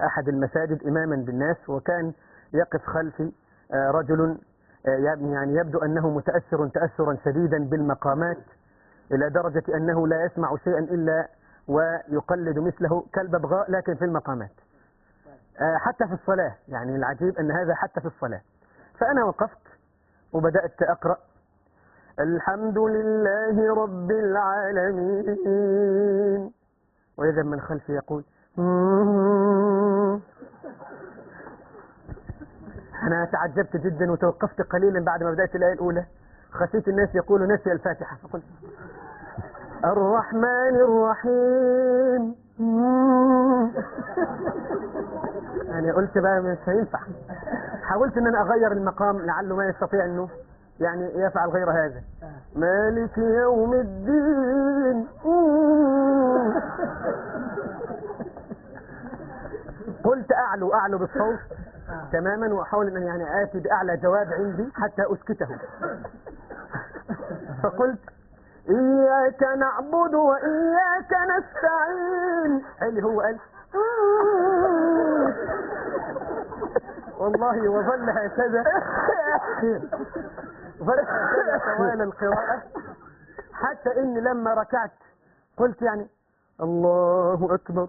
أحد المساجد إماما بالناس، وكان يقف خلفي رجل يعني يبدو أنه متأثر تأثرا شديدا بالمقامات، إلى درجة أنه لا يسمع شيئا إلا ويقلد مثله كالببغاء، لكن في المقامات حتى في الصلاة. يعني العجيب أن هذا حتى في الصلاة. فأنا وقفت وبدأت أقرأ: الحمد لله رب العالمين، وإذا من خلفي يقول أنا تعجبت جدا وتوقفت قليلا بعد ما بدأت الآية الأولى، خشيت الناس يقولوا نسي الفاتحة، فقلت الرحمن الرحيم. يعني قلت بقى مش هينفع. حاولت ان انا اغير المقام لعله ما يستطيع انه يعني يفعل غير هذا. مالك يوم الدين. قلت اعلو بالصوت تماما، واحاول ان يعني اتي باعلى جواب عندي حتى اسكته. فقلت إياك نعبد وإياك نستعين. اللي هو قال والله وظل هكذا طوال القراءة، حتى إني لما ركعت قلت يعني الله أكبر.